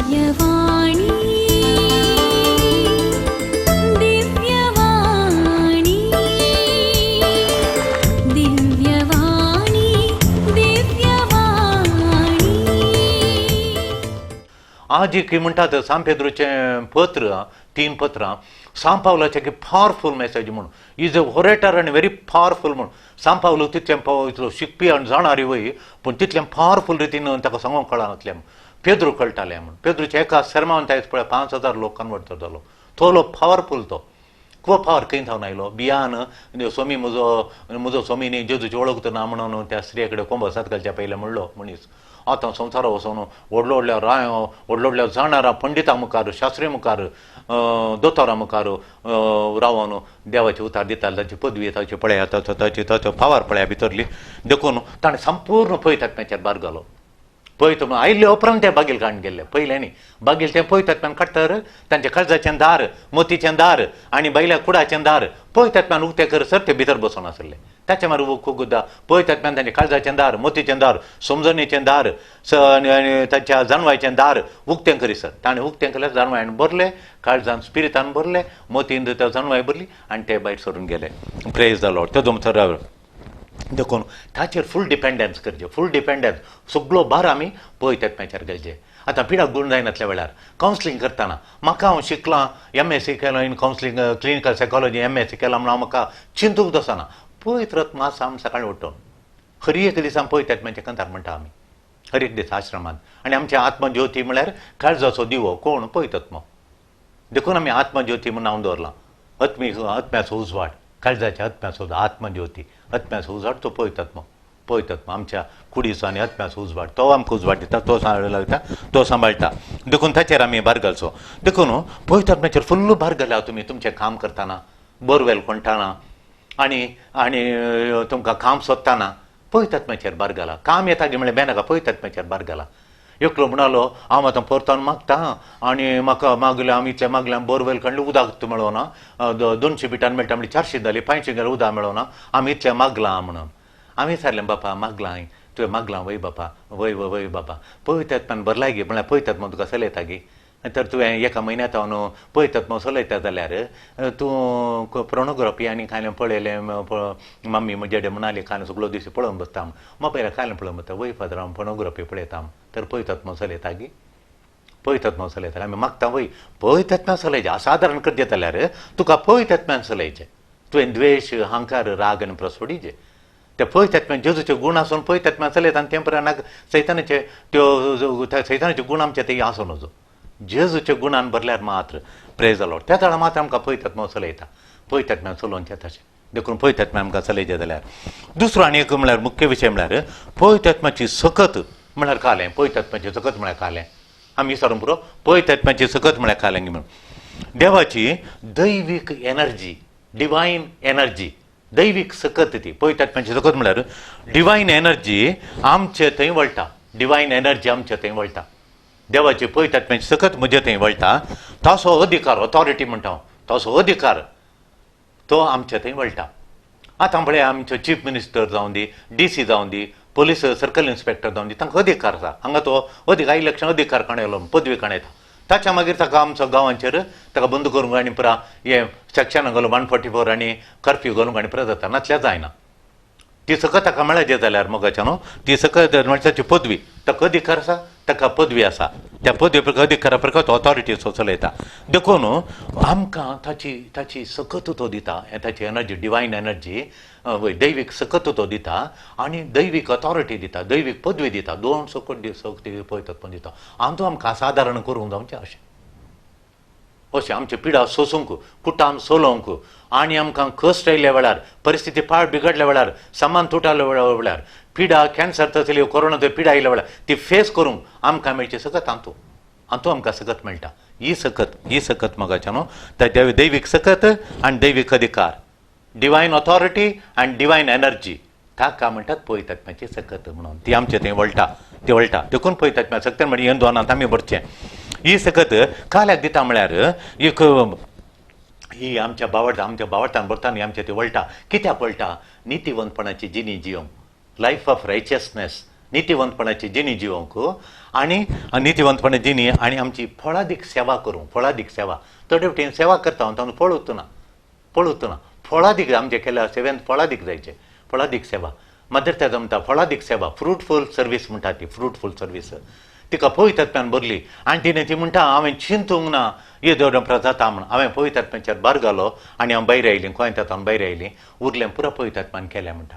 दिव्यवाणी दिव्यवाणी दिव्यवाणी दिव्यवाणी. आज एक म्हणतात सांपेद्रूचें पत्र 3 पत्रां सांपावलाचें की पावरफूल मेसेज म्हणून इज अ ओरेटर आनी व्हेरी पावरफूल म्हणून सांपावलो तितलें इतलो शिकपी आनी जाणारी वय पूण तितलें पावरफूल रितीन ताका सांगूंक कळनासलें पेद्रू कळटालें म्हूण पेद्रूचे एका शर्मावन आयज पळय 5,000 लोक कन्वर्ट जालो तो पावरफूल तो खूब पावर खंय थावन आयलो बियान स्वामी म्हजो स्वामी न्ही जेजूची वळख ना म्हणून त्या स्त्रिये कडेन कोंबसात घालच्या पयलें म्हणलो मनीस आतां संवसारा वचून व्हडल्या व्हडल्या जाणारा पंडितां मुखार शास्त्री मुखार दोतोरां मुखार रावन देवाचे उतार दिता ताची पदवी ताची पळय ताची पावर पळया भितरली देखून ताणें संपूर्ण पळयतात भार घालो पळयत आयिल्ले उपरांत ते बागेल काडून गेल्ले पयले न्ही बागेल ते पळयतात काडटार तांचे काळजाचें दार मोतीचें दार आनी बैल्या कुडाचें दार पळयतात उक्ते करसर ते भितर बसून आसले ताचे मार खूब पळयतात तांचे काळजाचें दार मोतीचें दार समजणेचें दार ताच्या जानवायचें दार उक्तें करीसर ताणें उक्तें केलें जानवायन भरलें काळजान स्पिरितान भरलें मोतीन जानवाय भरली आनी ते भायर सरून गेले प्रेज द लॉर्ड तेदो तर देखून ताचेर फूल डिपेंडन्स करचें फूल डिपेंडन्स सगळो भार आमी पळयतात घालचे आतां पिडाक गुण जायनातल्या वेळार कावन्सिलींग करतना म्हाका हांव शिकलां MSc केलो इन कावन्सिलींग क्लिनिकल सायकॉलॉजी MSc केलां म्हणून म्हाका चिंतूंक दसना पळयत रात मासाम सकाळीं उठून हरी एक दिसान पळयतात कंतार म्हणटा आमी हर एक दीस आश्रमांत आनी आमचे आत्मज्योती म्हळ्यार काळजाचो दिवो कोण पळयतात मग देखून आमी आत्मज्योती म्हूण नांव दवरलां आत्म्याचो उजवाड काळजाच्या आत्म्याचो आत्मज्योती आत्म्याचो उजवाड तो पळयतात मग आमच्या कुडीचो आनी आत्म्याचो उजवाड तो आमकां उजवाड दिता तो लागता तो सांबाळटा देखून ताचेर आमी भार घालचो देखून पळयतात ताचेर फुल्ल भार घाल्या तुमी तुमचें काम करतना बोरवेल खणटाना आनी तुमकां काम सोदताना पळयतात ताचेर भार घाला काम येता गे म्हळ्यार बेनाका पळयतात ताचेर भार घाला एकलो म्हणलो हांव आतां परतोन मागतां आनी म्हाका मागलें आमी इतलें मागलें बोरवेल खणलें उदक मेळोना 200 बिटान मेळटा म्हणजे 400 जाली 500 गेल्यार उदक मेळोना आमी इतलें मागलां म्हणून आमी सांगलें बापा मागलां तुवें मागलां वय बापा वय बापा पळयतात मन बरलाय गे म्हळ्यार पळयतात मग तुका चलयता गे तर तुवें एका म्हयन्यांत हांव पळयतात मग चलयता जाल्यार तूं प्रोनोग्राफी आनी खायलें पळयलें मम्मी म्हजे म्हणाली खायलें सगळो दीस पळोवन बसता मोबायलार खायलें पळोवन बसता वय फादर हांव प्रोनोग्राफी पळयता तर पळयतात मग चलयता गे पळयतात मग चलयता आमी मागता वय पळयतात मॅन चलयचें असाधारण करचें जाल्यार तुका पळयतात मॅन चलयचें तुवें द्वेश अहंकार राग आनी प्रसोडीचें ते पळयतात मॅन जेजूचे गूण आसून पळयतात मॅन चलयता आनी तेंपरान सैतानाचे सैतानाचे गूण आमचे ते आसूं नजो जेजूचे गुणान भरल्यार मात्र प्रेज द लॉर्ड त्या वेळा मात्र आमकां पळयतात मग चलयता पळयतात मॅम चलोवचें तशें देखून पळयतात मॅम आमकां चलयचें जाल्यार दुसरो आनी एक म्हळ्यार मुख्य विशय म्हळ्यार पळयतात मातशी सकत म्हळ्यार कालें पळयतात मातशें सकत म्हळ्यार कालें आमी विचारूं पुरो पळयतात मातशी सकत म्हळ्यार कालें म्हणून देवाची दैवीक एनर्जी डिवायन एनर्जी दैवीक सकत ती पळयतात मातशी सकत म्हळ्यार डिवायन एनर्जी आमचे थंय वळटा डिवायन एनर्जी आमचे थंय वळटा देवाची पळयतात म्हणजे सकत म्हजे थंय वळटा तसो अधिकार ऑथॉरिटी म्हणटा हांव तसो अधिकार तो आमचे थंय वळटा आतां पळय आमचो चीफ मिनिस्टर जावं दी DC जावं दी पुलीस सर्कल इन्स्पेक्टर जावं दी तांकां अधिकार आसा हांगा तो इलेक्शन अधिकार काणयलो पदवी काणयता ताच्या मागीर ताका आमच्या गांवांचेर ताका बंद करूंक आनी पुरा हे सेक्शन घालून 144 आनी कर्फ्यू घालूंक आनी पुरा जाता नातल्या जायना ती सकत ताका मेळचे जाल्यार मोगाच्या न्हू ती सकत ताची पदवी ताका अधिकार आसा ताका पदवी आसा त्या पदवी अधिकारा प्रकार ऑथॉरिटी चलयता देखून आमकां ताची सकत तो दिता ताची एनर्जी डिवायन एनर्जी दैवीक सकत तो दिता आनी दैवीक ऑथॉरिटी दिता दैवीक पदवी दिता 2 सकट सक्ती पळयतात पण दिता आनी तो आमकां असाधारण करूंक जावचें अशें आमचे पिडा सोसूंक कुटाम सोलोवंक आनी आमकां कश्ट आयिल्ल्या वेळार परिस्थिती पाड बिगडल्या वेळार सामान तुटाल्या वेळार पिडा कॅन्सर तसली कोरोना पिडा आयिल्ल्या वेळार ती फेस करूंक आमकां मेळची सकत हातू आमकां सकत मेळटा ही सकत मोगाच्या न्हू त्या दैवीक सकत आनी दैवीक अधिकार डिवायन ऑथॉरिटी आनी डिवायन एनर्जी ताका म्हणटात पळयतात मातशी सकत म्हणून ती आमचे थंय वळटा देखून पळयतात मात सकत म्हणजे हे दोनांत आमी भरचें ही सकत काल्याक दिता म्हळ्यार एक ही आमच्या बावटान भरताना आमचे ते वळटा कित्याक वळटा नितीवंतपणाची जिणी जियोंक लायफ ऑफ रायचियसनेस नितीवंतपणाची जिणी जिवंक आनी नितीवंतपणे जिणी आनी आमची फळादीक सेवा करूं फळादीक सेवा थोडे वटेन सेवा करता हांव तातूंत पळोवचो ना फळादीक आमचे केल्या सेवेंत फळादीक जायचे फळादीक सेवा मदर तेजा म्हणटा फळादीक सेवा फ्रुटफूल सर्वीस म्हणटा ती फ्रुटफूल सर्वीस तिका पवित्रात्म्यान भरली आनी तिणें ती म्हणटा हांवें चिंतूंक ना हे दडपरा जाता म्हण हांवें पवित्रात्म्याचेर भार घालो आनी हांव भायर आयलीं खंय तातूंत भायर आयलीं उरलें पुरो पवित्रात्म्यान केलें म्हणटा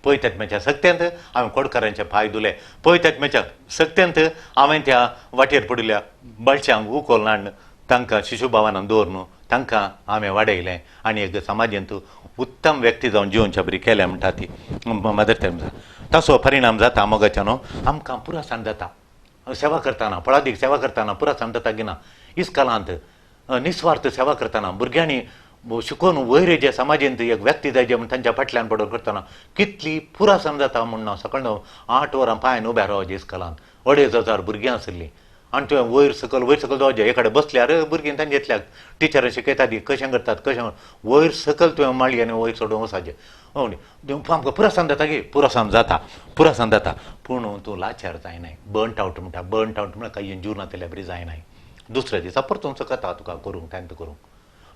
पवित्रात्म्याच्या सक्तेंत हांवें कोडकारांचे पांय धुले पवित्रात्म्याच्या सक्तेंत हांवें त्या वाटेर पडिल्ल्या बळच्यांक उखोल हाडून तांकां शिशुभावानान दवरून तांकां हांवें वाडयलें आनी एक समाजांत उत्तम व्यक्ती जावन जिवनच्या बरी केलें म्हणटा ती मदर तेरेसा तसो परिणाम जाता मोगाच्यानो आमकां पुरासाण जाता सेवा करतना फळादीक सेवा करतना पुरासाण जाता की ना इस्कालांत निस्वार्थ सेवा करतना भुरग्यांनी शिकून वयर जे समाजांत एक व्यक्ती जाय जे म्हण तांच्या फाटल्यान पडोवन करतना कितली पुरासाण जाता म्हण ना सकाळ 8 वरां पांयान उबे रावचे इस्कालांत 2,500 भुरगीं आसलीं आनी तुवें वयर सकयल जावचें एकाडे बसल्यार भुरगीं तांच्यातल्याक टिचरां शिकयता ती कशें करतात कशें वयर सकयल तुवें माळी आनी वयर सोडून वचाचें आमकां पुरासाण जाता गे पुरासाण जाता पूण तूं लाचार जायनाय बर्नट आवट म्हणल्यार काही जिवनांतल्या बरी जायनाय दुसऱ्या दिसा परतून सकता तुका करूंक तेंत करूंक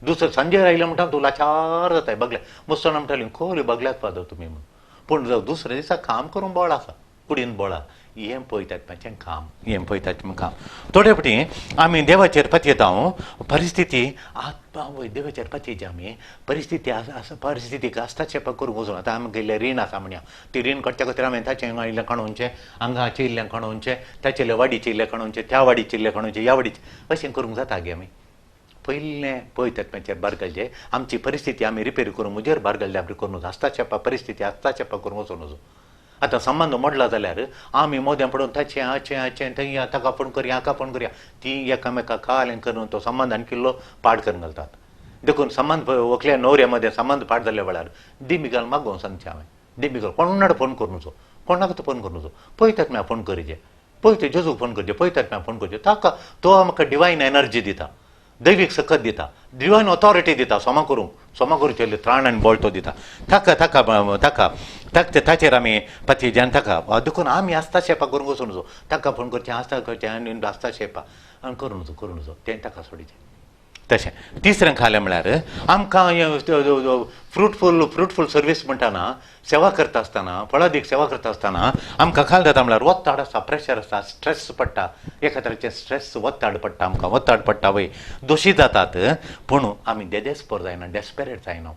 दुसरे सांजेर आयलें म्हणटा तूं लाचार जाताय बगल्या मुस्ताना म्हणटालीं खरी बगल्यात पादो तुमी म्हूण पूण दुसऱ्या दिसा काम करूंक बळ आसा कुडीन बळ हें पळयतात काम थोडे फावटी आमी देवाचेर पातयेता परिस्थिती देवाचेर पातयेची आमी परिस्थितीक आसताचे करूंक वचून आतां आमी गेल्ले रीण आसा म्हणया ती रीण काडच्या खातीर हांवें ताचें इल्लें काणोवचें आंगाचें इल्लें काणोवचें ताचे वाडीचें इल्लें काणोवचें त्या वाडीचें इल्लें काणोवचें ह्या वाडीचें अशें करूंक जाता गे आमी पयलें पळयतात भार घालचें आमची परिस्थिती आमी रिपेर करून म्हजेर भार घालल्या करून आसताचे परिस्थिती आसताचे करून वचून वचूं आतां संबंद मोडला जाल्यार आमी मोद्यां पडून ताचें हाचें थंय ताका फोन करया हाका फोन करया ती एकामेकाक कालें करून तो संबंद आनी किल्लो पाड करून घालतात देखून संबंद व्हंकल्या न्हवऱ्या मदें संबंद पाड जाल्ल्या वेळार दिमिगाल मागोवन सांगचें हांवें दिमिगाल कोणाक फोन करूचो कोणाक तो फोन करूचो पळयतात म्हाका फोन करीचे पळयते जेजूक फोन करचे पळयतात म्हाका फोन करचे ताका तो म्हाका डिवायन एनर्जी दिता दैवीक सकत दिता डिवायन ऑथॉरिटी दिता सोमा करूचे त्राण आनी बळ तो दिता ताचेर आमी पातयेच्यान ताका देखून आमी आसता शेपा करूंक वचून ताका फोन करचें आसता करचें आनी आसता शेपा आनी करून वचो तें ताका सोडिचें तशें तिसरें खालें म्हळ्यार आमकां फ्रुटफूल सर्वीस म्हणटाना सेवा करता आसतना फळादीक सेवा करता आसतना आमकां खाल जाता म्हळ्यार वत्ताड आसता प्रेशर आसता स्ट्रेस पडटा एका तरेचें स्ट्रेस वत्ताड पडटा आमकां वत्ताड पडटा वय दोशी जातात पूण आमी देदेस्पर जायना डेस्पेरेट जायना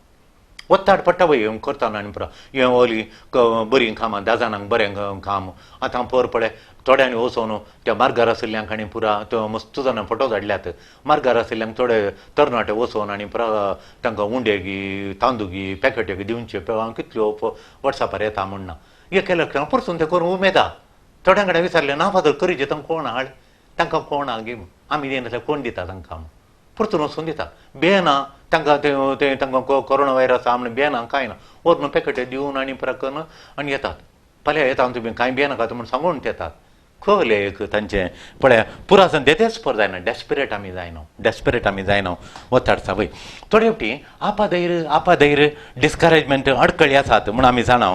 वत्ताड पडटा वय हें करतना आनी पुरो हें ओली बरीं कामां दाजानांक बरें काम आतां पळय थोड्यांनी वचोन त्या मार्गार आशिल्ल्यांक आनी पुरा त्यो मस्त जाणां फोटो धाडल्यात मार्गार आशिल्ल्यांक थोडे तरणाटे वचोन आनी पुरा तांकां उंडे गी तांदूळ गी पॅकेट दिवचे हांव कितल्यो वॉट्सॅपार येता म्हणना हें केल्यार परतून तें करून उमेदा थोड्यां कडेन विचारलें ना फादर करीचे तांकां कोण हाड तांकां कोण हाड गे आमी दिना कोण दिता तांकां परतून वचून दिता बेना तांकां तें तांकां कोरोना वायरस आहा म्हणून बेना कांय ना व्हरून पॅकेट दिवन आनी पुरा करून आनी येतात फाल्यां येता तुमी कांय बेनाका म्हूण सांगून येतात खले एक तांचें पळय पुरासन देदेस्पर जायना डेस्पिरेट आमी जायना वताडचा वय थोडे फावटी आपादैर डिस्करेजमेंट अडकळी आसात म्हूण आमी जाणा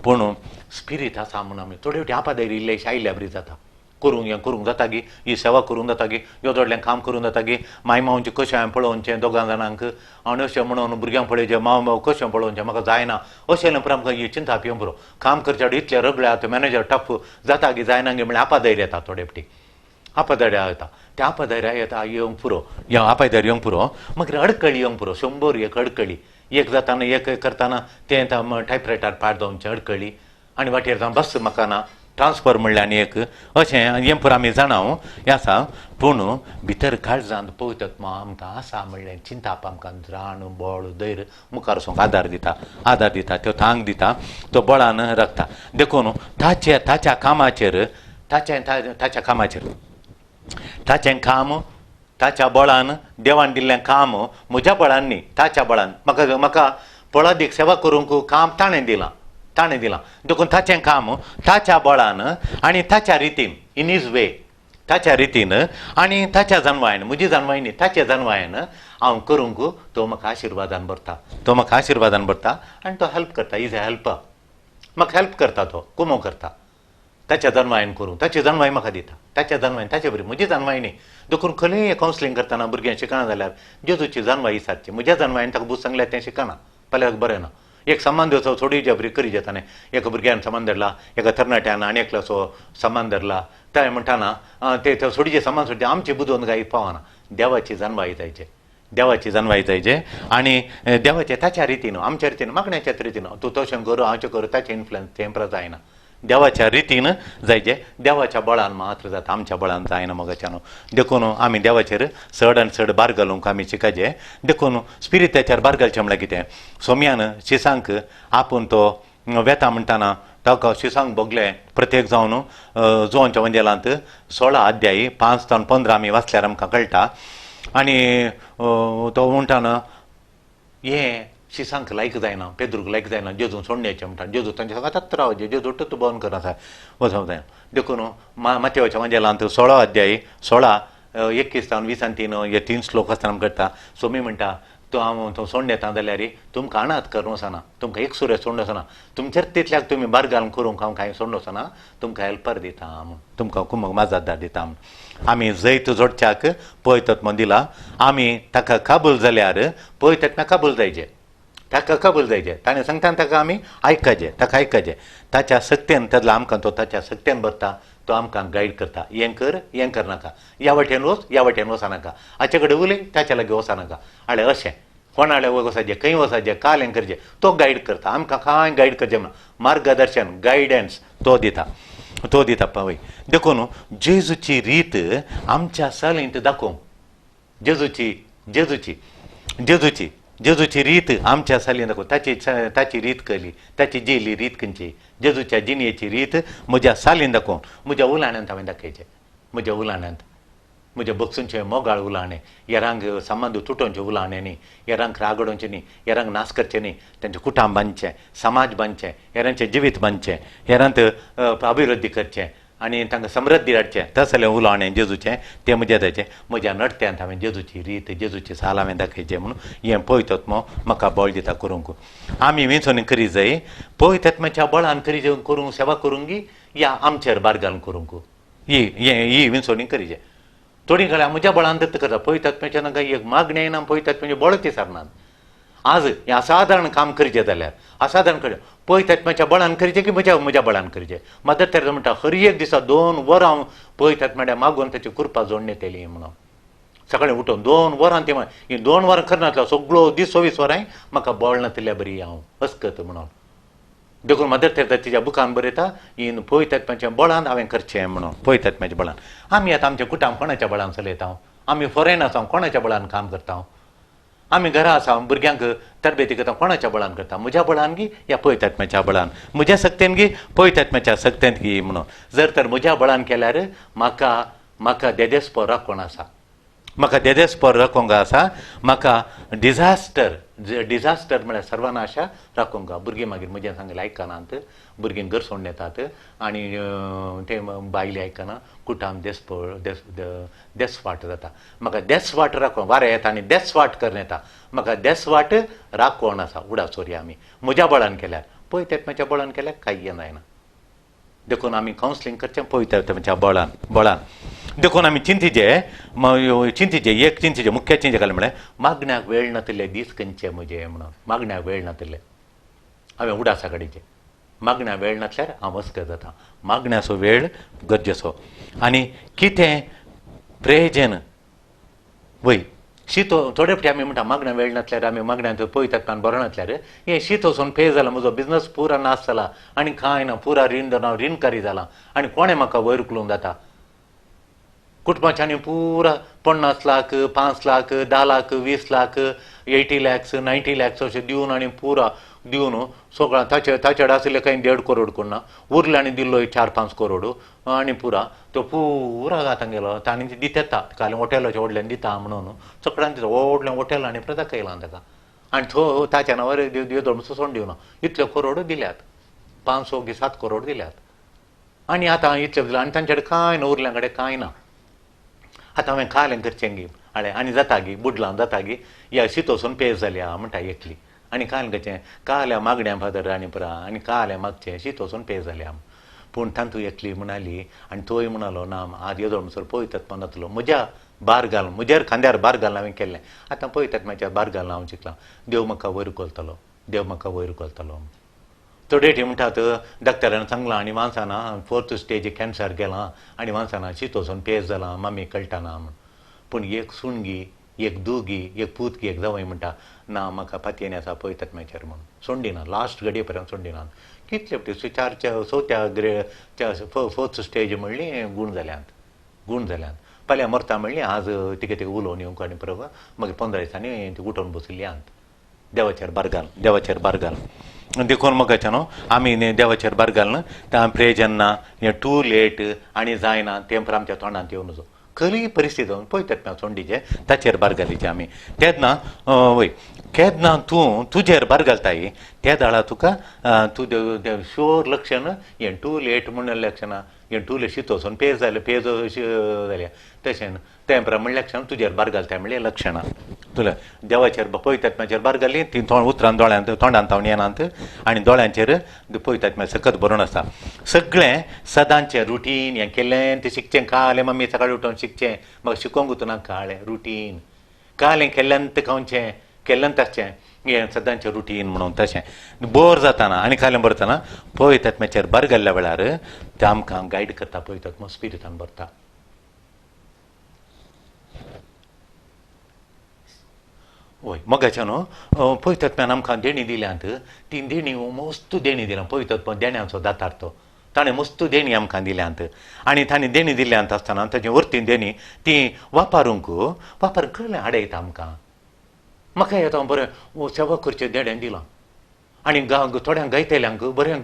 पूण स्पिरीट आसा म्हूण आमी थोडे फावटी आपादैर इल्लेशें आयिल्ल्या बरी जाता करूंक जाता गी ही सेवा करूंक जाता गी योदोडलें काम करूंक जाता गी माय मांवचें कशें हांवें पळोवचें दोगां जाणांक आनी अशें म्हणून भुरग्यांक पळयचें मांव कशें पळोवचें म्हाका जायना अशें जाल्यार पुरो आमकां ही चिंता पियो पुरो काम करचे कडेन इतले रगड्यात मॅनेजर टफ जाता गी जायना गे म्हळ्यार आपादैर येता थोडे फावटी आपादैर येता त्या आपादैर येता येवंक पुरो ह्या आपादैर येवंक पुरो मागीर अडकळी येवंक पुरो 100 एक अडकळी एक जाताना एक करताना तें टायपरायटार पाड जावचें अडकळी आनी वाटेर जावन बस म्हाका ना ट्रान्सफर म्हणल्यार आनी एक अशें हें पुरो आमी जाणा हें आसा पूण भितर काळजांत पळयतात आमकां आसा म्हणलें चिंताप आमकां राण बळ धैर्य मुखार वचूंक आदार दिता त्यो थांग दिता तो बळान रखता देखून ताच्या कामाचेर ताचें काम ताच्या बळान देवान दिल्लें काम म्हज्या बळान न्ही ताच्या बळान म्हाका पळादीक सेवा करूंक काम ताणें दिलां देखून ताचें काम ताच्या बळान आनी ताच्या रितीन इन इज वे ताच्या रितीन आनी ताच्या जन्मायन म्हजी जन्माय न्ही ताच्या जन्मायन हांव करूंक तो म्हाका आशिर्वादान भरता आनी तो हेल्प करता इज अ हेल्पर म्हाका हेल्प करता तो कुमो करता ताच्या जन्मायन करूं ताची जन्माय म्हाका दिता ताच्या जन्मायन ताचे बरी म्हजी जन्माय न्ही देखून खंय कावन्सिलींग करतना भुरग्यां शिकना जाल्यार जेजूची जन्माय सारची म्हज्या जन्मायन ताका बूज सांगल्यार तें शिकना पल्याक बरें ना एक समान दिवचो थोडी जबरी करी जेताने एका भुरग्यान समान धरला एका तरणाट्यान आनी एकल्याचो समान धरला ते म्हणटाना ते सोडीचे समान सोडचे आमची बुदोवन गाय पावना देवाची जन्माय जायचे देवाची जन्माय जायचे आनी देवाचे ताच्या रितीन आमच्या रितीन मागण्याच्याच रितीन तूं तशें करू हांवचें करूं ताचें इन्फ्लुएन्स तें जायना देवाच्या रितीन जायचे देवाच्या बळान मात्र जाता आमच्या बळान जायना मोगाच्यान देखून आमी देवाचेर चड आनी चड बार घालूंक आमी शिकायचे देखून स्पिरिताचेर बार घालचें म्हळ्यार कितें सोम्यान शिसांक आपूण तो वेता म्हणटाना ताका शिसांक भोगले प्रत्येक जावन जोनच्या वंजेलांत 16 अध्यायी 5 ते 15 आमी वाचल्यार आमकां कळटा आनी तो म्हणटाना हें शिसांक लायक जायना पेद्रूक लायक जायना जेजू सोडण्याचें म्हणटा जेजू तांचे सांगात रावचे जेजू तूं बंद कर आसा वचोंक जाय देखून माथेवाच्या वंजेलांत 16 अध्यायी 16 21 ते 23 हे 3 श्लोक आसतना करता सोमी म्हणटा तो हांव सोडून येता जाल्यार तुमकां आणात करूं वचना तुमकां एक सुरे सोडून वचना तुमचेर तितल्याक तुमी बार घालून करूंक हांव कांय सोडून वचना तुमकां हेल्पर दिता म्हूण तुमकां कुमक माजादार दिता म्हूण आमी जैत जोडच्याक पळयतात म्हूण दिला आमी ताका काबूल जाल्यार पळयतात काबूल जायचे ताका कबूल जायचे ताणें सांगता ताका आमी आयकचे ताका आयकचे ताच्या सक्तेन तेजलो आमकां तो ताच्या सक्तेन भरता तो आमकां गायड करता हें कर नाका ह्या वाटेन वचनाका हाचे कडेन उलय ताच्या लागीं वचनाका आळे अशें कोणाले वचचें खंय वचचें काल हें करचें तो गायड करता आमकां कांय गायड करचें म्हणून मार्गदर्शन गायडन्स तो दिता पळय देखून जेजूची रीत आमच्या सालींत दाखोवंक जेजूची रीत आमच्या सालीन दाखोवं ताची रीत कळली ताची जिली रीत खंयची जेजूच्या जिणयेची रीत म्हज्या सालीन दाखोवन म्हज्या उलाण्यांत हांवें दाखयचें म्हज्या उलाण्यांत म्हज्या बक्षूंचे मोगाळ उलाणे हेरांक संबंद तुटोवचे उलाणे न्ही हेरांक रागडोवचें न्ही हेरांक नाश करचें न्ही तेंचें कुटुंब बांदचें समाज बांदचें हेरांचें जिवीत बांदचें हेरांत अभिवृद्धी करचें आनी तांकां समृद्धी हाडचें तसलें उलावणें जेजूचें तें म्हज्या ताचें म्हज्या नडत्यांत हांवें जेजूची रीत जेजूची साल हांवें दाखयचें म्हणून हें पळयतात म्हाका बळ दिता करूंक आमी विंचोनी करी जाय पळयतात मातशा बळान करी करूंक सेवा करूंक या आमचेर बार घालून करूंक ही विंचोनी करीचे थोडी कडेन म्हज्या बळान दत्त करता पळयतात मातशें नाका एक मागणें येना पळयतात म्हणजे बळच विसरनात आज हें असाधारण काम करचें जाल्यार असाधारण करचें पळयतात मातशा बळान करचें की म्हज्या बळान करचें मात्र तें म्हणटा हर एक दिसा 2 वरां हांव पळयतात म्हळ्यार मागून ताची कृपा जोडून येतली म्हणून सकाळीं उठून 2 वरां ती ही 2 वरां करनातलो सगळो दीस 24 वरांय म्हाका बळ नातल्या बरी हांव अस्कत म्हणून देखून मदर तेरेसा तिच्या बुकान बरयता ही पळयतात मातशें बळान हांवें करचें म्हणून पळयतात म्हाज्या बळान आमी आतां आमचें कुटुंब कोणाच्या बळान चलयता आमी फॉरेन आसा कोणाच्या बळान काम करता आमी घरा आसा भुरग्यांक तरबेती करता कोणाच्या बळान करता म्हज्या बळान गी या पळयतात म्हाज्या बळान म्हज्या सक्तेन गी पळयतात म्हाज्या सक्तेंत गी म्हणून जर तर म्हज्या बळान केल्यार म्हाका देदेस्पर राखोण आसा म्हाका देदेस्पर राखोंक आसा म्हाका डिझास्टर म्हळ्यार सर्वनाशा राखोंक भुरगीं मागीर म्हजें सांगलें आयकनात भुरगीं घर सोडून येतात आनी ते बायले आयकना कुटुंब देसवाट जाता म्हाका देसवाट राखों वारें येता आनी देसवाट करून येता म्हाका देसवाट राखोण आसा उडा सोरी आमी म्हज्या बळान केल्यार पळयतात म्हाज्या बळान केल्यार कांय जायना देखून आमी कावन्सिलींग करचें पळयतात म्हज्या बळान देखून आमी चिंतीचे मुख्य चिंते घालें म्हळ्यार मागण्याक वेळ नातले दीस खंयचे म्हजे म्हणून मागण्याक वेळ नातले हांवें उडासा कडेचे मागण्या वेळ नातल्यार हांव अस्कत जाता मागण्याचो वेळ गरजेचो आनी कितें प्रेजन वय शीत थोडे फावटी आमी म्हणटा मागण्या वेळ नातल्यार आमी मागण्यांत पळयतात बरो नातल्यार हें शीत वचून पे जाला म्हजो बिजनस पुरा नाश जाला आनी कांय ना पुरा रीण जावन हांव रीणकारी जाला आनी कोणें म्हाका वयर उखलूंक जाता कुटुंबाच्यांनी पुरा 50 लाख 5 लाख 10 लाख 20 लाख 80 लॅक्स 90 लॅक्स अशें दिवन आनी पुरा दिवन सगळ्यां ताचेड आसले कांय 1.5 करोड कोन्ना उरले आनी दिल्लो 4-5 करोड आनी पुरा तो पुरा आतां गेलो तांणी दिता काल हॉटेलाच्या व्हडल्यान दिता म्हणून सगळ्यांक दिता व्हडलें हॉटेल आनी प्रजा केलां ताका आनी ताच्या नांवार देव सोडून दिवना इतले करोड दिल्यात 500 की 7 करोड दिल्यात आनी आतां इतले दिले आनी तांचे कडेन कांय ना उरल्या कडेन कांय ना आतां हांवें कालें करचें गी हाडे आनी जाता गी बुडलां जाता गी या शीत वचून पेज जाल्या म्हणटा एकली आनी काल करचें काल्या मागण्या फादर आनी पुरा आनी काल्या मागचें शीत वचून पे जाल्या पूण तांतू एकली म्हणाली आनी तोय म्हणालो ना आज येदो म्हणसर पळयतात मनांतलो म्हज्या बार घाल म्हज्यार खांद्यार बार घालून हांवें केल्लें आतां पळयतात म्हाज्या बार घालून हांव चिंतलां देव म्हाका वयर कोलतलो देव म्हाका वयर कोलतलो थोडे टी म्हणटात डॉक्टरान सांगलां आनी माणसाना 4th स्टेज कॅन्सर गेलां आनी माणसाना शीत वचून पेज जालां मामी कळटाना म्हण पूण एक सुणगी एक दुगी एक पूतगी एक जावय म्हणटा ना म्हाका पातयेन आसा पळयतात म्हाजेर म्हूण सोडून लास्ट घडये पर्यंत सोडून कितले 4थ्या ग्रेड 4th स्टेज म्हणली गूण जाल्यांत फाल्यां मरता म्हणली आज तिके तिके उलोवन येवंक आनी परवा मागीर 15 दिसांनी ती उठोवन बसयली आंत देवाचेर बार घाल देखून मगाच्या न्हू आमी देवाचेर बार घालून त्या प्रे जेन्ना हें टू लेट आनी जायना तें पर आमच्या तोंडांत येवन नजो खरी परिस्थिती जावन पळयतात ना सोंडीचे ताचेर बार घालीचे आमी तेन्ना वय केन्ना तूं तुजेर बार घालताय त्या दाळा तुका तूं शुअर लक्षण हें टू लेट म्हणून लक्षणां हें टू लेट शीत वचून पेज जाल्या तशें तें प्रमाण लक्षण तुजेर बार घालताय म्हणल्यार लक्षणां तुला देवाचेर पळयतात म्हाजेर बार घाली ती उतरान दोळ्यांत तोंडांत तावन येनात आनी दोळ्यांचेर पळयतात म्हळ्यार सकत बरोवन आसा सगळें सदांचें रुटीन हें केल्लें तें शिकचें कालें मम्मी सकाळीं उठोवन शिकचें म्हाका शिकोवंक वचना काळें रुटीन कालें केल्ल्यान खावचें केल्ल्यान ताचें हें सदांचें रुटीन म्हणून तशें बोर जाताना आनी कालें भरतना पळयतात म्हाजेर बार घाल्ल्या वेळार तें आमकां गायड करता पळयतात मग स्पिरिटान भरता वय मोगाच्या न्हू पळयतात मॅन आमकां देणी दिल्यांत ती देणी मस्त देणी दिल्या पळयतात पण देण्यांचो दातार तो ताणें मस्त देणी आमकां दिल्यांत आनी ताणें देणी दिल्यांत आसतना ताचे वरती देणी ती वापरूंक कळ्ळें आडयता आमकां म्हाका येता बरें सेवा करचें देणें दिलां आनी थोड्यांक गायतेल्यांक बरें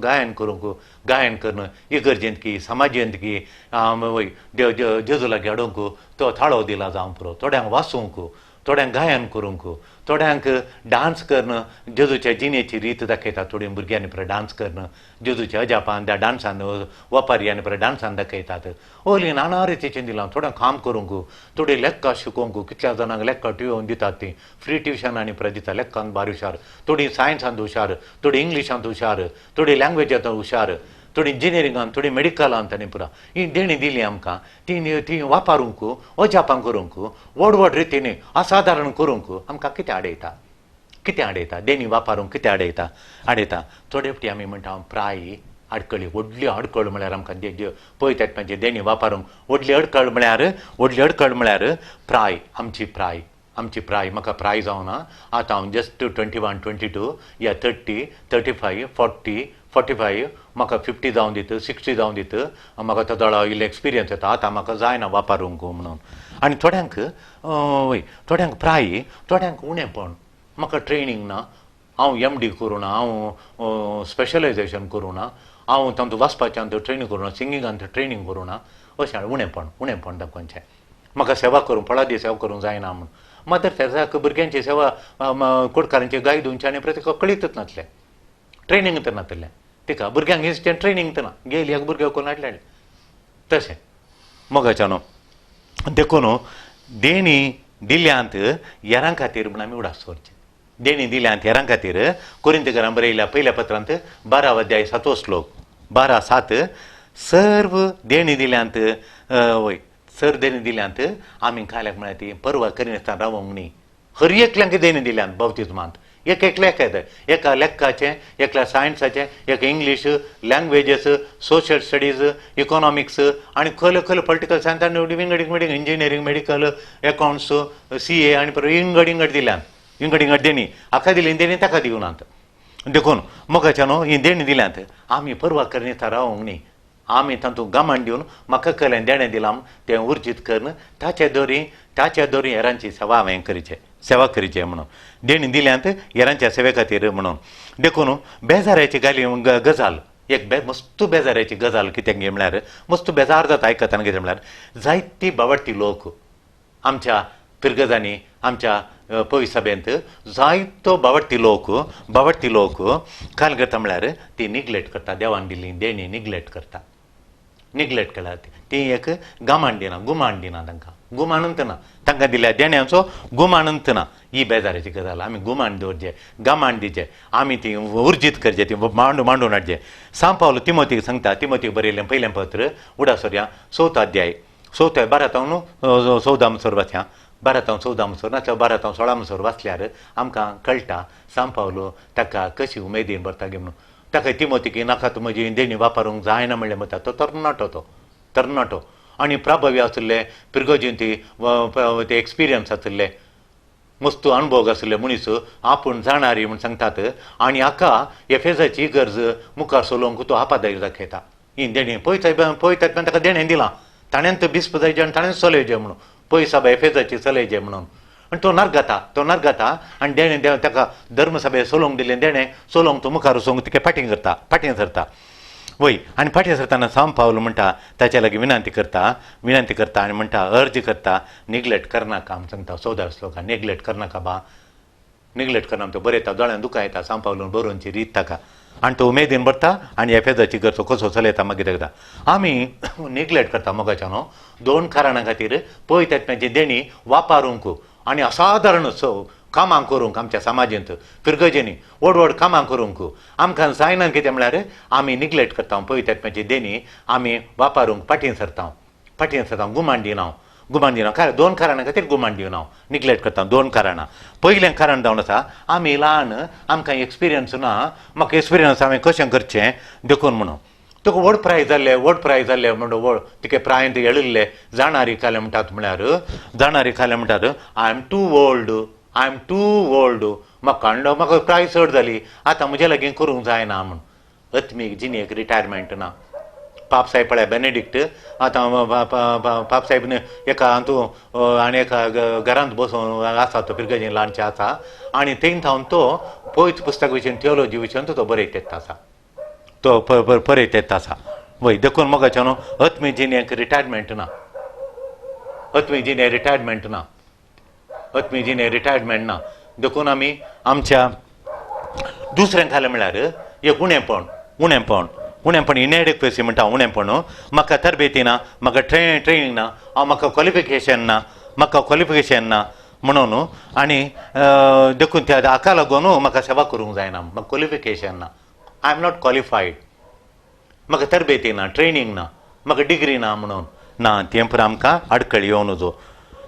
गायन करूंक गायन करून इगर्जेंत की समाजेंत की वय जेजू लागीं हाडूंक तो थाळो दिला जावं पुरो थोड्यांक वाचूंक थोड्यांक गायन करूंक थोड्यांक डान्स करून जेजूच्या जिणेची रीत दाखयतात थोड्या भुरग्यांनी परत डान्स करून जेजूच्या अजापान त्या डान्सान वापारी परत डान्सान दाखयतात ओली नाना रितीचें दिलां थोड्यांक काम करूंक थोडी लेक्कां शिकोवंक कितल्या जाणांक लेक्कां ट्युशन दितात ती फ्री ट्युशनांनी परत दिता लेक्कांत बार हुशार थोडी सायन्सांत हुशार थोडी इंग्लिशांत हुशार थोडी लँग्वेजांत हुशार थोडी इंजिनियरिंगान थोडी मेडिकलांत आनी पुरा ही देणी दिली आमकां ती वापरूंक अजापां करूंक व्हड रितीन असाधारण करूंक आमकां कितें आडयता देणी वापरूंक कितें आडयता थोडे फावटी आमी म्हणटा प्राय आडकळी व्हडली आडकळ म्हळ्यार आमकां पळयतात म्हणजे देणी वापरूंक व्हडली अडकळ म्हळ्यार प्राय आमची प्राय म्हाका प्राय जावना आतां हांव जस्ट 21, 22 या 30, 35, 40, 45 म्हाका 50 जावन दित 60 जावन दित म्हाका तो दोळा इल्लो एक्सपिरियन्स येता आतां म्हाका जायना वापरूंक म्हणून आनी थोड्यांक प्राय थोड्यांक उणेंपण म्हाका ट्रेनींग ना हांव MD करूं ना हांव स्पेशलायजेशन करूं ना हांव तांतू वाचपाच्यान ट्रेनींग करूं ना सिंगिंगान ट्रेनींग करूं ना अशें उणेंपण दाखोवचें म्हाका सेवा करूं फळादी सेवा करूंक जायना म्हूण मदर तेरेसाक भुरग्यांची सेवा कोडकारांची गाय दोनची आनी प्रत्येक कळीतच नासलें ट्रेनींग तर नासलें तिका भुरग्यांक हिस्टेन ट्रेनींग तर ना गेली एक भुरग्याक कोण हाडलें तशें मोगाच्या न्हू देखून देणी दिल्यांत हेरां खातीर म्हण आमी उडास करचें देणी दिल्यांत हेरां खातीर कोरिंथीकारांक बरयल्या पयल्या पत्रांत 12 अध्याय 7 श्लोक 12:7 सर्व देणी दिल्यांत वय सर देणी दिल्यांत आमी खाल्याक म्हळ्यार ती परवा करिनासतना रावंक न्ही हर एकल्यांक देणी दिल्यांत बावतिजमांत एक लेख येता एका लेखाचें एकल्या सायन्साचें एका English languages social studies economics आनी खंय पॉलिटिकल सायन्सान विंगड इंजिनियरींग मेडिकल एकाउंट्स CA आनी परत इंगड दिल्यांत देणी हाका दिली देणी ताका दिवनात देखून मोगाच्या न्हू ही देणी दिल्यांत आमी परवा करिनासतना रावंक न्ही आमी तातूंत गमन दिवन म्हाका कळ्ळें देणें दिलां तें उर्जीत करून ताचे दोरी हेरांची सेवा करचें म्हणून देणी दिल्यांत हेरांच्या सेवे खातीर म्हणून देखून बेजाराची गजाल एक मस्त बेजाराची गजाल कित्याक गे म्हळ्यार मस्त बेजार जाता आयकतना कितें म्हळ्यार जायती बावडटी लोक आमच्या पिरगजांनी आमच्या पळय सभेंत जायतो बावडटी लोक काल करता म्हळ्यार ती निग्लेक्ट करता देवान दिल्ली देणी निग्लेक्ट करता निग्लेक्ट केला ती एक गमाण दिना गुमाण दिना तांकां गुमाणूंत ना तांकां दिल्या देण्याचो गुमाणूंत ना ही बेजाराची गजाल आमी गुमाण दवरचे गमाण दिचे आमी ती उर्जीत करचे ती मांडून हाडचे सांपावलो तिमोतीक सांगता तिमोतीक बरयलें पयलें पत्र उडासोऱ्या 4 अध्याय 4 12 14 मसोर वाचया 12 14 मसोर नाजाल्यार 12 16 मसोर वाचल्यार आमकां कळटा सांपावलो ताका कशी उमेदीन भरता गे म्हणून ताका तिमोतीक नाका तूं म्हजी देणी वापरूंक जायना म्हणलें म्हणटा तो तरणाटो आनी प्रभावी आसले पिरगोजीन ते एक्सपिरियन्स आसले मस्त अनुभव आसले मनीस आपूण जाणारी म्हूण सांगतात आनी हाका एफेजाची गरज मुखार सोलोवंक तो आपादायी दाखयता ही देणी पळयतात ताका देणें दिलां ताणें तो बिस्प जायचे आनी ताणें चलयचें म्हणून पळय साबा एफेजाची चलयचें म्हणून आनी तो नरगता आनी देणें ताका धर्मसभे सोलोवंक दिलें देणें सोलोवंक तो मुखार वचोंक तिका फाटीं सरता वय आनी फाटीं सरताना सांपावलो म्हणटा ताच्या लागीं विनंती करता आनी म्हणटा अर्ज करता निग्लेक्ट करनाका आमी सांगता 14 श्लोकान निग्लेक्ट करनाका बा निग्लेक्ट करना तो बरयता दोळ्यान दुकां येता सांपावलो बरोवनची रीत ताका आनी तो उमेदीन भरता आनी एफेजाची गरजो कसो चलयता मागीर एकदा आमी निग्लेक्ट करता मोगाच्यान 2 कारणां खातीर पळय तेन्नाची देणी वापरूंक आनी असाधारण कामां करूंक आमच्या समाजींत पिरगजेनी व्हड कामां करूंक आमकां जायना कितें म्हळ्यार आमी निग्लेक्ट करता पळय तेन्नाची देणी आमी वापरूंक फाटीं सरता गुमाण दिना काय 2 कारणां खातीर गुमाण दिवना निग्लेक्ट करता 2 कारणां पयलें कारण जावन आसा आमी ल्हान आमकां एक्सपिरियन्स ना म्हाका एक्सपिरियन्स हांवें कशें करचें देखून म्हणून तुका व्हड प्रायज जाल्ले म्हणून तिके प्रायंत एळिल्ले जाणारी खाले म्हणटात आय एम टू ओल्ड म्हाका प्रायज चड जाली आतां म्हजे लागीं करूंक जायना म्हूण अत्मीक जिणेक रिटायरमेंट ना पाप साहेब पळय बेनेडिक्ट आतां पाप साहेब एका हातूं आनी एका घरांत बसून आसा तो पिरगजीन ल्हानशें आसा आनी थंय थावन तो पयत पुस्तक विशीं थियोलॉजी विशीं तो बरयत आसा वय देखून मोगाच्यान अत्मीक जिणेक रिटायरमेंट ना देखून आमी आमच्या दुसरें खालें म्हळ्यार एक उणेंपण इनएडिक्वेसी म्हणटा उणेंपण म्हाका तरबेती ना म्हाका ट्रेनिंग ना म्हाका क्वॉलिफिकेशन ना म्हणून आनी देखून त्या हाका लागून म्हाका सेवा करूंक जायना म्हाका क्वॉलिफिकेशन ना आय एम नॉट क्वॉलिफायड म्हाका तरबेती ना ट्रेनिंग ना म्हाका डिग्री ना म्हणून ना तें पण आमकां आडखळी येवन वचो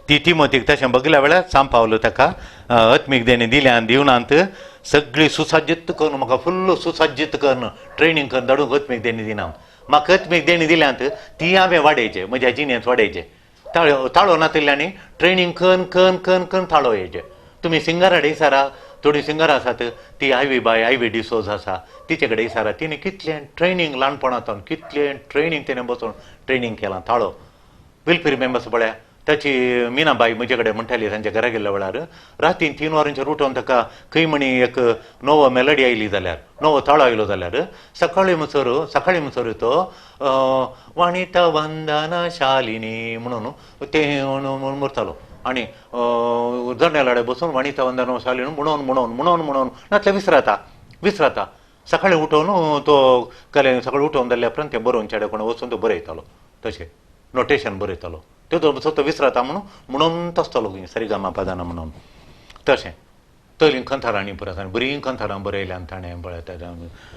ती तिमोतीक तशें बगल्या वेळार सांपावलो ताका अत्मीक देणी दिल्यान दिवनांत सगळी सुसज्जीत करून म्हाका फुल्ल सुसज्जीत करून ट्रेनिंग करून धाडूंक अत्मीक देणी दिना म्हाका अत्मीक देणी दिल्यांत ती हांवें वाडयचे म्हज्या जिणेंत वाडयचे ताळो नातिल्ल्यानी ट्रेनिंग करून ताळो येयचे तुमी सिंगर हाडे सारा थोडी सिंगर आसात ती आयवी डिसोज आसा तिचे कडेन इसारा तिणें कितलें ट्रेनिंग ल्हानपणांतून कितलें ट्रेनिंग तिणें बसून ट्रेनिंग केलां ताळो विल रिमेंबर्स पळय ताची मिनाबाई म्हजे कडेन म्हणटाली तांच्या घरा गेल्ल्या वेळार रातीन 3 वरांचेर उठोवन ताका खंय म्हणी एक नवो मेलडी आयली जाल्यार नवो ताळो आयलो जाल्यार सकाळी म्हणसर तो वाणिता वंदना शालिनी म्हणून तें म्हणटालो आनी जनेलाडे बसून वाणिता वंदना शालिनी म्हणून नातल्या विसराता सकाळी उठोवन तो सकाळी उठोवन जाल्ल्या उपरांत तें बरोवन चेडे कोण वचून तो बरयतालो तशें नोटेशन बरयतालो तो विसरता म्हणून तसतलो सरिगामा पदाना म्हणून तशें तली खंथारांनी पुरो बरीं खंथारां बरयल्यान ताणें पळय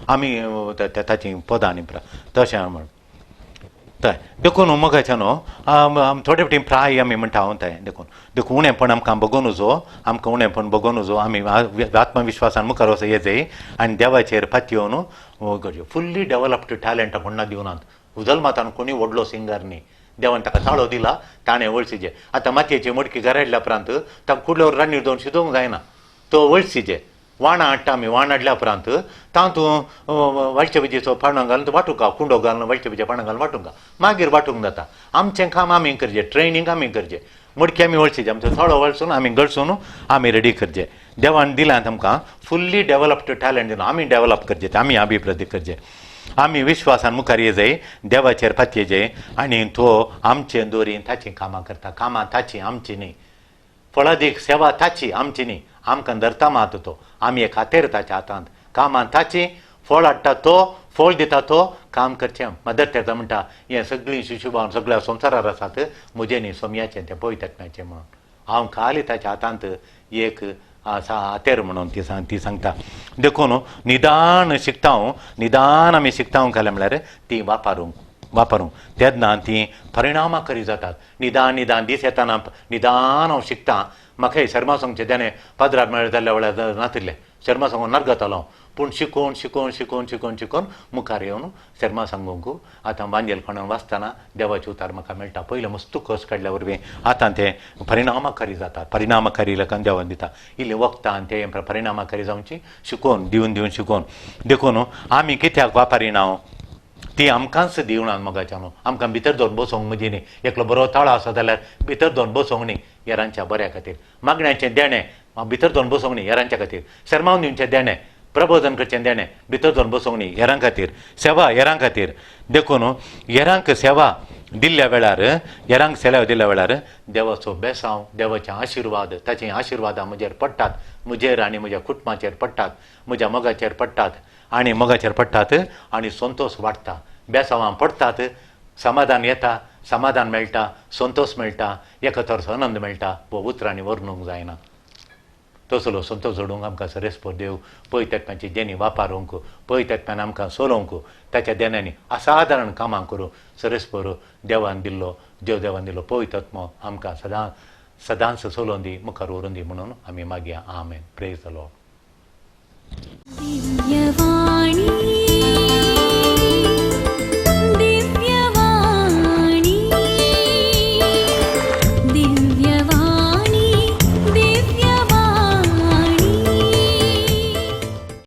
आमी ताची पदांनी पुरो तशें म्हण थंय देखून मोगाच्यान थोडे फावटी प्राय आमी म्हणटा हांव थंय देखून उणेंपण आमकां बगोवन वचो आमी आत्मविश्वासान मुखार वचो येजय आनी देवाचेर फाती येवन करचें फुल्ली डेवलप्ड टॅलंट कोणा दिवनात जल्मातान कोणी व्हडलो सिंगर न्ही देवान ताका ताळो दिला ताणें वळसीचे आतां मातयेची मडकी घराडल्या उपरांत ताका कुडल्यावर रान्नीर जावन शिजोवंक जायना तो वळसीचे वाणां हाडटा आमी वाण हाडल्या उपरांत तातूंत वाटचे भजीचो पाणो घालून वांटूंक कुंडो घालून वाटचे भजी पाणो घालून वांटूंक मागीर वांटूंक जाता आमचें काम आमी करचें ट्रेनींग आमी करचें मडकी आमी वळसीचे आमचो ताळो वळसून आमी गळसून आमी रेडी करचें देवान दिल्यात आमकां फुल्ली डेवलप्ड टॅलंट दिना आमी डेवलप करचें आमी अभिवृद्धी करचें आमी विश्वासान मुखार येजय देवाचेर फाती येजय आनी तो आमचें दोरीन ताचीं कामां करता कामां ताची आमची न्ही फळादीक सेवा ताची आमची न्ही आमकां धरता मात तो आमी एक हातेर ताच्या हातांत कामां ताची फळ हाडटा तो फळ दिता तो काम करचें मदत करता म्हणटा हें सगळीं शिशुभावन सगळ्या संवसारार आसात म्हजें न्ही सोमयाचें तें पवित्रात्म्याचें म्हणून हांव खाली ताच्या हातांत एक आतेर म्हणून ती सांगता देखून निदान शिकता निदान आमी शिकता केलें म्हळ्यार ती वापरूंक तेन्ना ती परिणामकारी जातात निदान दीस येताना निदान हांव शिकता म्हाका शर्मा सोंगचें देणें पदरार मेळ्ळें जाल्या वेळार नातिल्लें शर्मा सोंग नारगतालो पूण शिकून मुखार येवन शर्मा सांगूंक आतां बांजेल कोणान वाचतना देवाचे उतार म्हाका मेळटा पयलें मस्त कस काडल्या वरवीं आतां ते परिणामकारी जातात परिणामकारी लोकांक देवान दिता इल्लें वखदां आनी ते परिणामकारी जावची शिकून दिवन शिकून देखून आमी कित्याक वापरिना ती आमकांच दिवना मोगाच्यान आमकां भितर दोन बसोंक म्हणजे न्ही एकलो बरो ताळो आसा जाल्यार भितर दोन बसोंक न्ही हेरांच्या बऱ्या खातीर मागण्याचें देणें भितर दोन बसोंक न्ही हेरांच्या खातीर शर्मावन दिवचें देणें प्रबोधन करचें देणें भितर दोन बसोंक न्ही हेरां खातीर सेवा हेरां खातीर देखून हेरांक सेवा दिल्ल्या वेळार हेरांक सेवा दिल्ल्या वेळार देवाचो बेसांव देवाचे आशिर्वाद ताचे आशिर्वाद म्हजेर पडटात म्हजेर आनी म्हज्या कुटुंबाचेर पडटात म्हज्या मोगाचेर पडटात आनी संतोश वाडटा बेसांवां पडटात समाधान येता समाधान मेळटा संतोश मेळटा एका तरेचो आनंद मेळटा वो उतरांनी वर्णूंक जायना तसलो संतोश जोडूंक आमकां सरेस्पर देव पवित्रात्म्याची देणी वापरूंक पवित्रात्म्यान आमकां चलोवंक ताच्या देण्यांनी असाधारण कामां करूंक सरेस्पर देवान दिल्लो पवित्रात्मो आमकां सदांच चलोवन दी मुखार व्हरून दी म्हणून आमी मागया आमेन प्रेज द लॉर्ड.